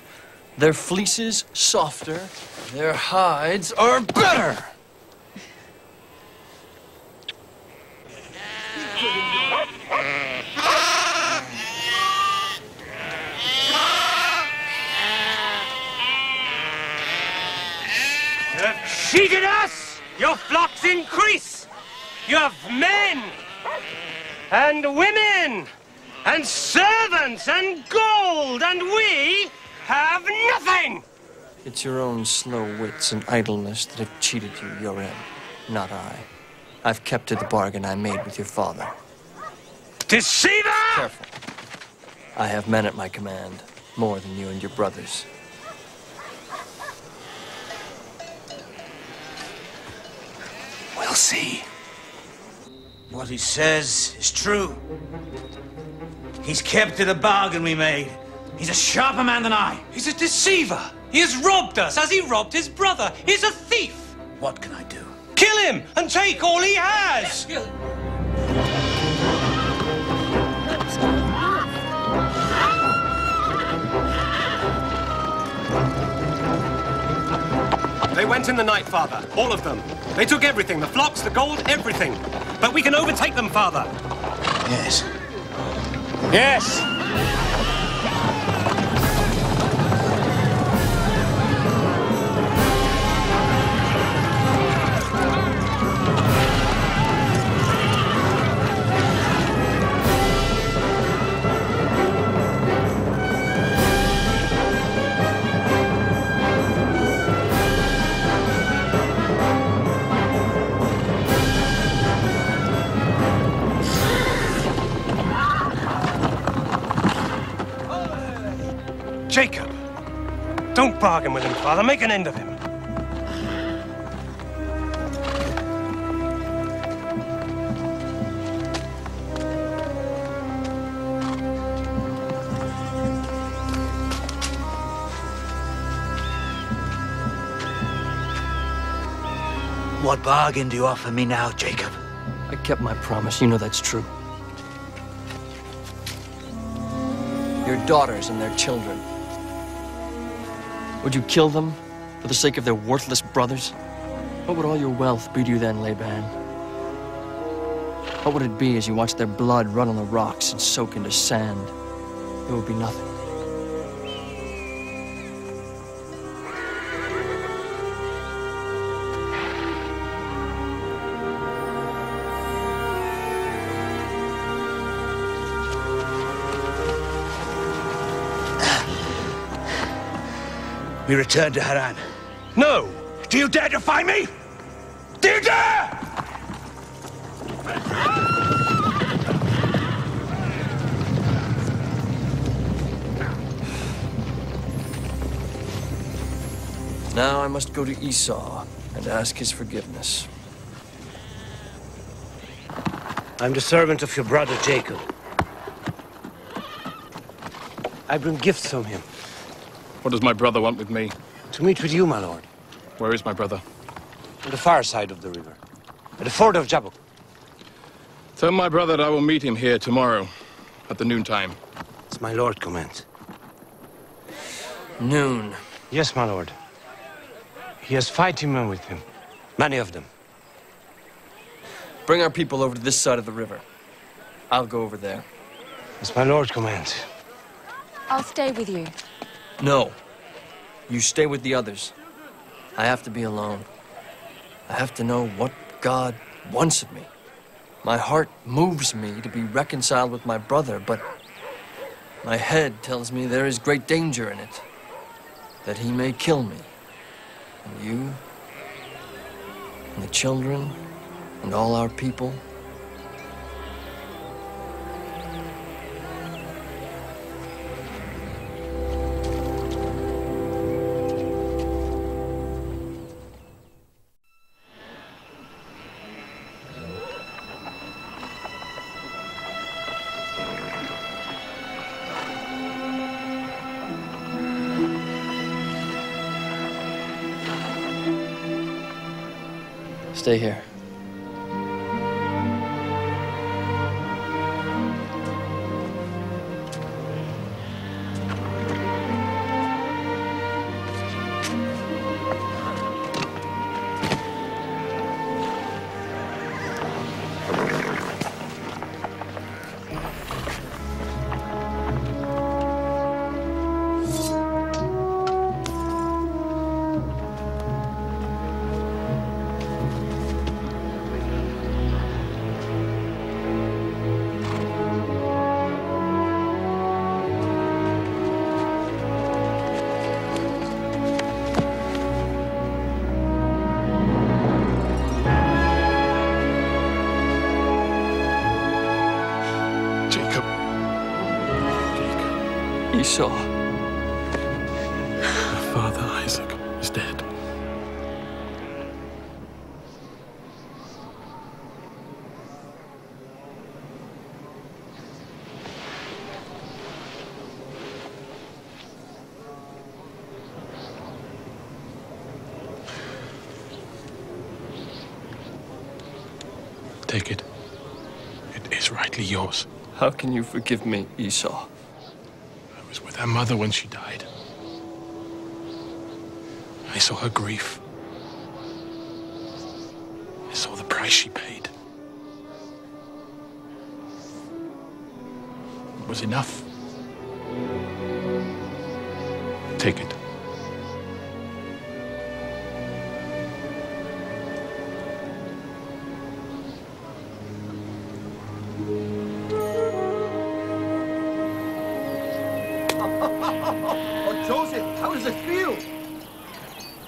Their fleeces softer. Their hides are better. You have cheated us! Your flocks increase! You have men and women and servants and gold, and we have nothing! It's your own slow wits and idleness that have cheated you, Yorem, not I. I've kept to the bargain I made with your father. Deceiver! Careful. I have men at my command, more than you and your brothers. We'll see. What he says is true. He's kept to the bargain we made. He's a sharper man than I. He's a deceiver. He has robbed us as he robbed his brother. He's a thief. What can I do? Kill him and take all he has. They went in the night, Father. All of them. They took everything. The flocks, the gold, everything. But we can overtake them, Father. Yes. Yes! bargain with him, Father. Make an end of him. What bargain do you offer me now, Jacob? I kept my promise. You know that's true. Your daughters and their children. Would you kill them for the sake of their worthless brothers? What would all your wealth be to you then, Laban? What would it be as you watch their blood run on the rocks and soak into sand? It would be nothing. We return to Haran. No! Do you dare defy me? Do you dare? Now I must go to Esau and ask his forgiveness. I'm the servant of your brother Jacob. I bring gifts from him. What does my brother want with me? To meet with you, my lord. Where is my brother? On the far side of the river. At the ford of Jabbok. Tell my brother that I will meet him here tomorrow, at the noontime. As my lord commands. Noon. Yes, my lord. He has fighting men with him. Many of them. Bring our people over to this side of the river. I'll go over there. As my lord commands. I'll stay with you. No. You stay with the others. I have to be alone. I have to know what God wants of me. My heart moves me to be reconciled with my brother, but my head tells me there is great danger in it. That he may kill me. And you, and the children, and all our people. Stay here. Esau. My father, Isaac, is dead. Take it. It is rightly yours. How can you forgive me, Esau? I was with her mother when she died. I saw her grief. I saw the price she paid. It was enough. Take it. Oh, Joseph, how does it feel?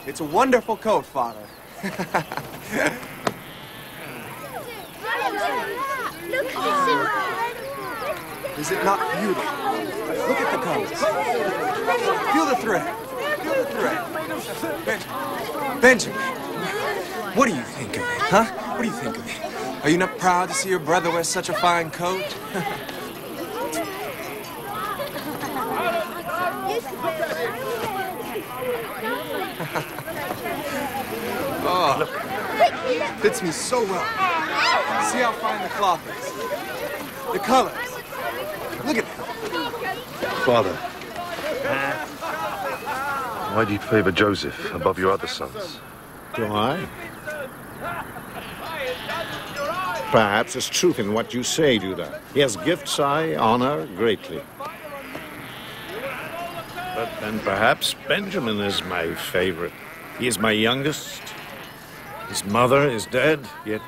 It's a wonderful coat, Father. Look at Is it not beautiful? Look at the colors. Feel the thread. Benjamin, what do you think of me, huh? What do you think of me? Are you not proud to see your brother wear such a fine coat? Oh, look. Fits me so well. See how fine the cloth is. The colors. Look at that. Father, why do you favor Joseph above your other sons? Do I? Perhaps there's truth in what you say, Judah. He has gifts I honor greatly. But then perhaps Benjamin is my favorite. He is my youngest. His mother is dead, yet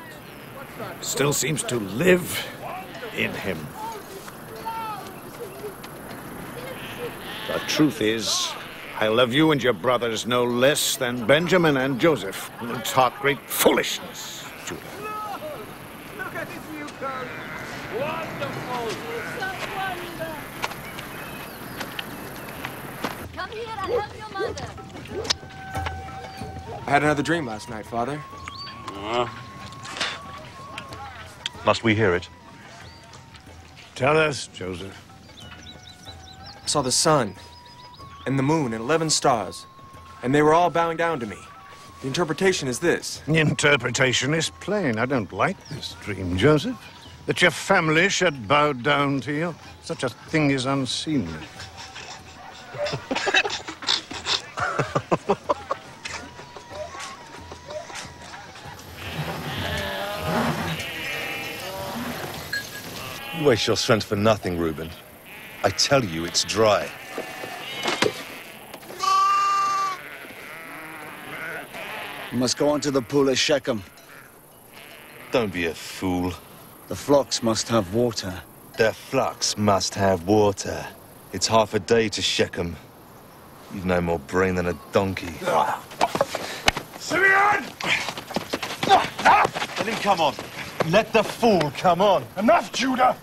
still seems to live in him. The truth is, I love you and your brothers no less than Benjamin and Joseph, who taught great foolishness, Judah. Look at this new coat. Wonderful. Come here and help your mother. I had another dream last night, Father. Must we hear it? Tell us, Joseph. I saw the sun and the moon and 11 stars, and they were all bowing down to me. The interpretation is this. The interpretation is plain. I don't like this dream, Joseph. That your family should bow down to you. Such a thing is unseemly. You waste your strength for nothing, Reuben. I tell you, it's dry. You must go on to the pool at Shechem. Don't be a fool. The flocks must have water. Their flocks must have water. It's half a day to Shechem. You've no more brain than a donkey. Simeon! Let him come on. Let the fool come on. Enough, Judah!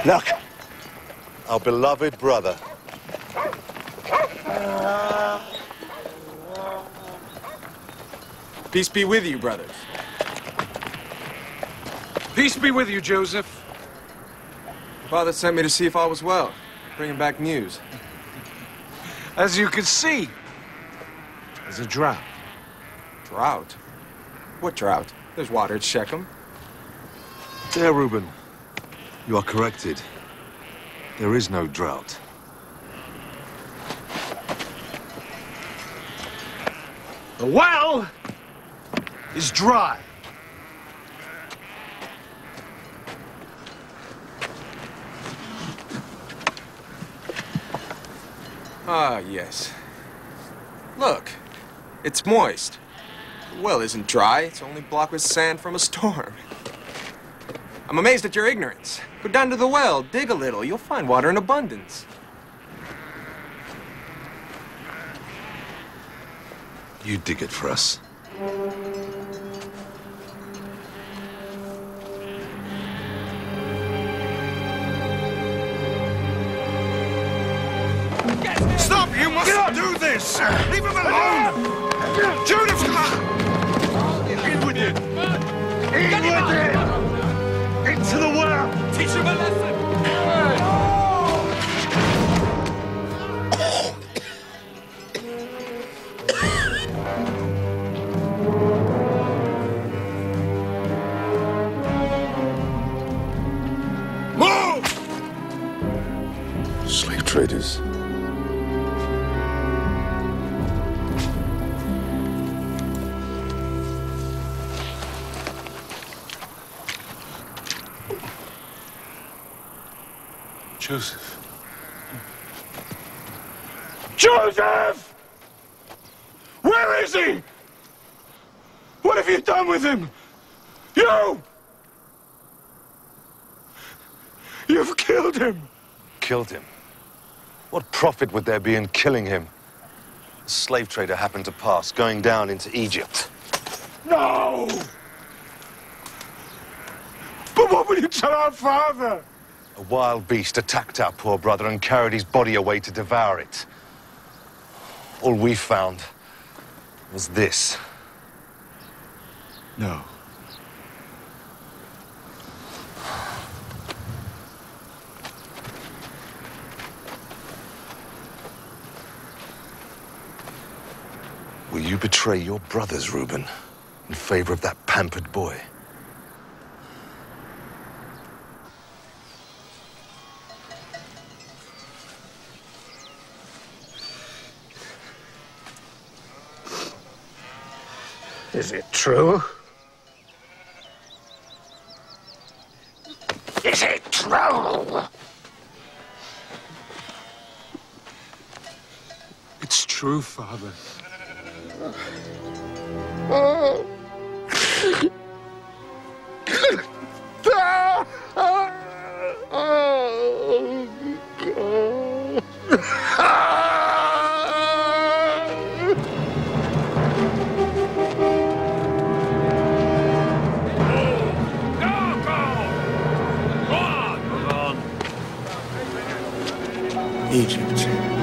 Look, our beloved brother. Peace be with you, brothers. Peace be with you, Joseph. Father sent me to see if all was well, bringing back news. As you can see, there's a drought. Drought? What drought? There's water at Shechem. There, Reuben. You are corrected. There is no drought. The well is dry. Ah, yes. Look, it's moist. The well isn't dry, it's only blocked with sand from a storm. I'm amazed at your ignorance. Go down to the well, dig a little, you'll find water in abundance. You dig it for us. Stop! You mustn't do this! Leave him alone! Judith! In with it! In with it! Into the well! Teach him a lesson! Move! Slave traders. Joseph. Joseph! Where is he? What have you done with him? You! You've killed him. Killed him? What profit would there be in killing him? A slave trader happened to pass, going down into Egypt. No! But But what will you tell our father? A wild beast attacked our poor brother and carried his body away to devour it. All we found was this. No. Will you betray your brothers, Reuben, in favor of that pampered boy? Is it true? Is it true? It's true, Father. Egypt.